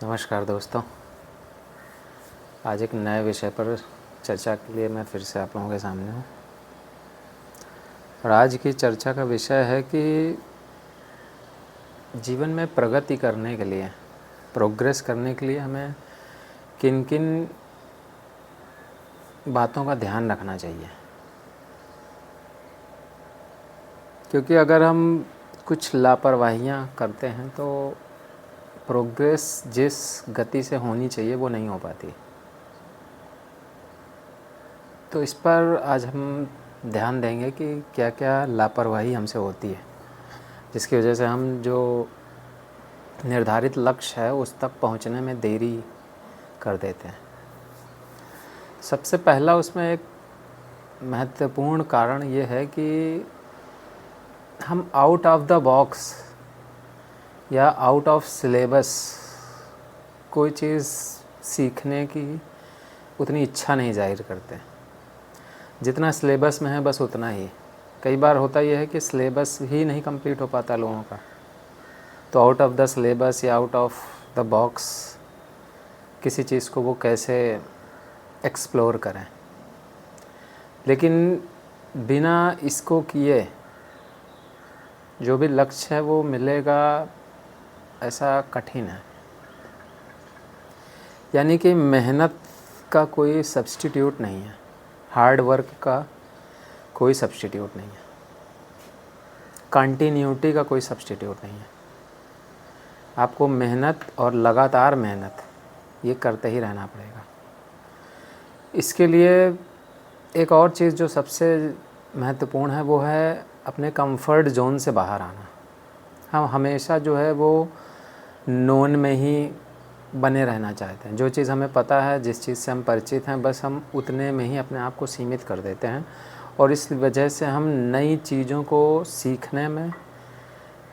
नमस्कार दोस्तों, आज एक नए विषय पर चर्चा के लिए मैं फिर से आप लोगों के सामने हूँ। और आज की चर्चा का विषय है कि जीवन में प्रगति करने के लिए, प्रोग्रेस करने के लिए हमें किन किन बातों का ध्यान रखना चाहिए। क्योंकि अगर हम कुछ लापरवाहियाँ करते हैं तो प्रोग्रेस जिस गति से होनी चाहिए वो नहीं हो पाती। तो इस पर आज हम ध्यान देंगे कि क्या क्या लापरवाही हमसे होती है, जिसकी वजह से हम जो निर्धारित लक्ष्य है उस तक पहुंचने में देरी कर देते हैं। सबसे पहला उसमें एक महत्वपूर्ण कारण ये है कि हम आउट ऑफ द बॉक्स या आउट ऑफ सिलेबस कोई चीज़ सीखने की उतनी इच्छा नहीं जाहिर करते। जितना सिलेबस में है बस उतना ही। कई बार होता यह है कि सिलेबस ही नहीं कंप्लीट हो पाता लोगों का, तो आउट ऑफ द सिलेबस या आउट ऑफ द बॉक्स किसी चीज़ को वो कैसे एक्सप्लोर करें। लेकिन बिना इसको किए जो भी लक्ष्य है वो मिलेगा ऐसा कठिन है। यानी कि मेहनत का कोई सब्स्टिट्यूट नहीं है, हार्ड वर्क का कोई सब्स्टिट्यूट नहीं है, कंटिन्यूटी का कोई सब्स्टिट्यूट नहीं है। आपको मेहनत और लगातार मेहनत ये करते ही रहना पड़ेगा। इसके लिए एक और चीज़ जो सबसे महत्वपूर्ण है वो है अपने कंफर्ट जोन से बाहर आना। हम हमेशा जो है वो नोन में ही बने रहना चाहते हैं। जो चीज़ हमें पता है, जिस चीज़ से हम परिचित हैं, बस हम उतने में ही अपने आप को सीमित कर देते हैं। और इस वजह से हम नई चीज़ों को सीखने में,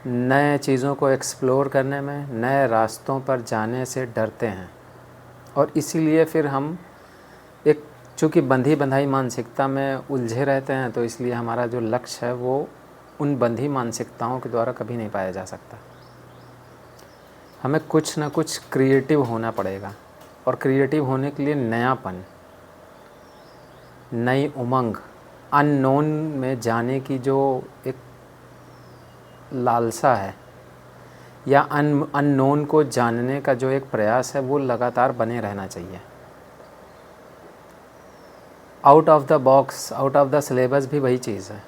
नए चीज़ों को एक्सप्लोर करने में, नए रास्तों पर जाने से डरते हैं। और इसीलिए फिर हम एक चूँकि बंधी बंधाई मानसिकता में उलझे रहते हैं, तो इसलिए हमारा जो लक्ष्य है वो उन बंधी मानसिकताओं के द्वारा कभी नहीं पाया जा सकता। हमें कुछ ना कुछ क्रिएटिव होना पड़ेगा, और क्रिएटिव होने के लिए नयापन, नई उमंग, अननोन में जाने की जो एक लालसा है या अननोन को जानने का जो एक प्रयास है वो लगातार बने रहना चाहिए। Out of the box, out of the syllabus भी वही चीज़ है।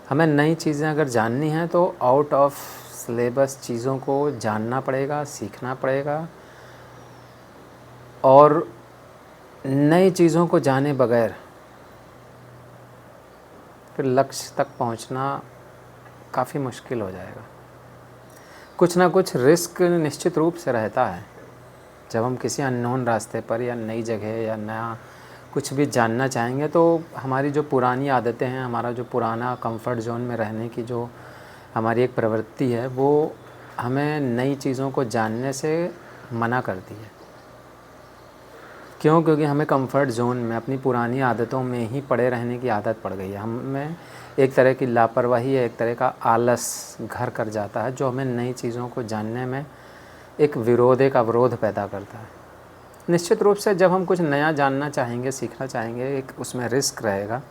हमें नई चीज़ें अगर जाननी हैं तो आउट ऑफ सिलेबस चीज़ों को जानना पड़ेगा, सीखना पड़ेगा। और नई चीज़ों को जाने बगैर फिर लक्ष्य तक पहुंचना काफ़ी मुश्किल हो जाएगा। कुछ ना कुछ रिस्क निश्चित रूप से रहता है जब हम किसी अननोन रास्ते पर या नई जगह या नया कुछ भी जानना चाहेंगे। तो हमारी जो पुरानी आदतें हैं, हमारा जो पुराना कंफर्ट जोन में रहने की जो हमारी एक प्रवृत्ति है, वो हमें नई चीज़ों को जानने से मना करती है। क्यों? क्योंकि हमें कंफर्ट जोन में, अपनी पुरानी आदतों में ही पड़े रहने की आदत पड़ गई है। हमें एक तरह की लापरवाही है, एक तरह का आलस घर कर जाता है, जो हमें नई चीज़ों को जानने में एक विरोध, एक अवरोध पैदा करता है। निश्चित रूप से जब हम कुछ नया जानना चाहेंगे, सीखना चाहेंगे, एक उसमें रिस्क रहेगा,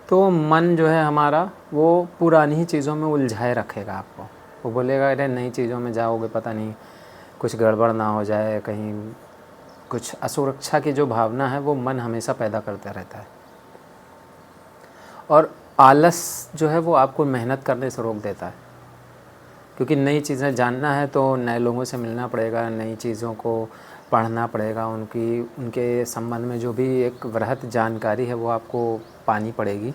तो मन जो है हमारा वो पुरानी ही चीज़ों में उलझाए रखेगा आपको। वो बोलेगा अरे नई चीज़ों में जाओगे पता नहीं कुछ गड़बड़ ना हो जाए, कहीं कुछ असुरक्षा की जो भावना है वो मन हमेशा पैदा करता रहता है। और आलस जो है वो आपको मेहनत करने से रोक देता है। क्योंकि नई चीज़ें जानना है तो नए लोगों से मिलना पड़ेगा, नई चीज़ों को पढ़ना पड़ेगा, उनके संबंध में जो भी एक वृहत जानकारी है वो आपको पानी पड़ेगी।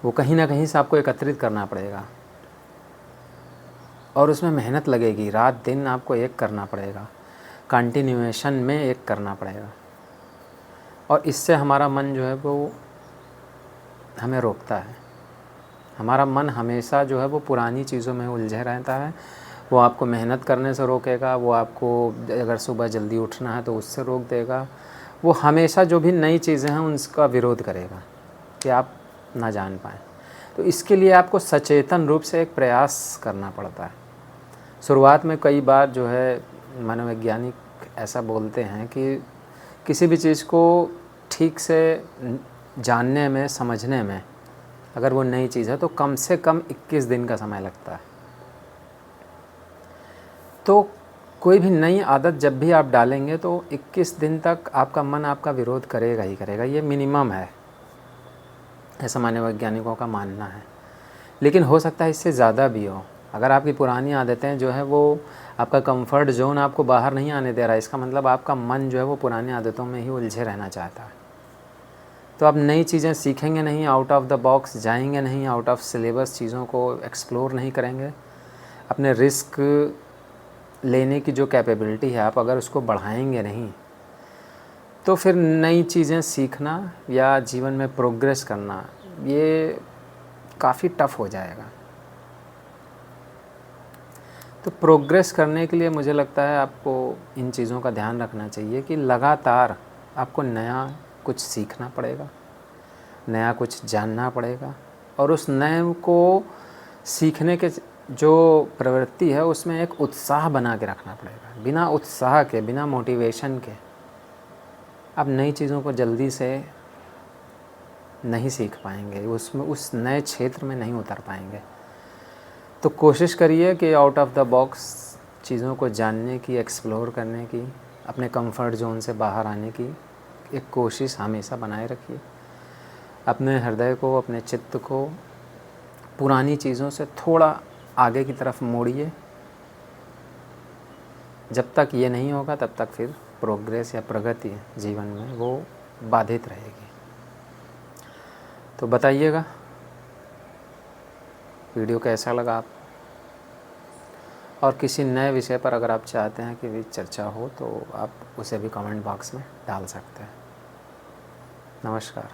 वो कहीं ना कहीं से आपको एकत्रित करना पड़ेगा और उसमें मेहनत लगेगी। रात दिन आपको एक करना पड़ेगा, कंटिन्यूएशन में एक करना पड़ेगा। और इससे हमारा मन जो है वो हमें रोकता है। हमारा मन हमेशा जो है वो पुरानी चीज़ों में उलझे रहता है। वो आपको मेहनत करने से रोकेगा, वो आपको अगर सुबह जल्दी उठना है तो उससे रोक देगा। वो हमेशा जो भी नई चीज़ें हैं उनका विरोध करेगा कि आप ना जान पाएँ। तो इसके लिए आपको सचेतन रूप से एक प्रयास करना पड़ता है। शुरुआत में कई बार जो है मनोवैज्ञानिक ऐसा बोलते हैं कि किसी भी चीज़ को ठीक से जानने में, समझने में, अगर वो नई चीज़ है तो कम से कम 21 दिन का समय लगता है। तो कोई भी नई आदत जब भी आप डालेंगे तो 21 दिन तक आपका मन आपका विरोध करेगा ही करेगा, ये मिनिमम है, ऐसा मनोवैज्ञानिकों का मानना है। लेकिन हो सकता है इससे ज़्यादा भी हो। अगर आपकी पुरानी आदतें जो है वो आपका कंफर्ट जोन आपको बाहर नहीं आने दे रहा है, इसका मतलब आपका मन जो है वो पुरानी आदतों में ही उलझे रहना चाहता है। तो आप नई चीज़ें सीखेंगे नहीं, आउट ऑफ द बॉक्स जाएंगे नहीं, आउट ऑफ सिलेबस चीज़ों को एक्सप्लोर नहीं करेंगे, अपने रिस्क लेने की जो कैपेबिलिटी है आप अगर उसको बढ़ाएंगे नहीं, तो फिर नई चीज़ें सीखना या जीवन में प्रोग्रेस करना ये काफ़ी टफ हो जाएगा। तो प्रोग्रेस करने के लिए मुझे लगता है आपको इन चीज़ों का ध्यान रखना चाहिए कि लगातार आपको नया कुछ सीखना पड़ेगा, नया कुछ जानना पड़ेगा, और उस नए को सीखने के जो प्रवृत्ति है उसमें एक उत्साह बना के रखना पड़ेगा। बिना उत्साह के, बिना मोटिवेशन के आप नई चीज़ों को जल्दी से नहीं सीख पाएंगे, उसमें उस नए क्षेत्र में नहीं उतर पाएंगे। तो कोशिश करिए कि आउट ऑफ द बॉक्स चीज़ों को जानने की, एक्सप्लोर करने की, अपने कंफर्ट जोन से बाहर आने की एक कोशिश हमेशा बनाए रखिए। अपने हृदय को, अपने चित्त को पुरानी चीज़ों से थोड़ा आगे की तरफ मोड़िए। जब तक ये नहीं होगा तब तक फिर प्रोग्रेस या प्रगति जीवन में वो बाधित रहेगी। तो बताइएगा वीडियो कैसा लगा आप, और किसी नए विषय पर अगर आप चाहते हैं कि भी चर्चा हो तो आप उसे भी कमेंट बॉक्स में डाल सकते हैं। नमस्कार।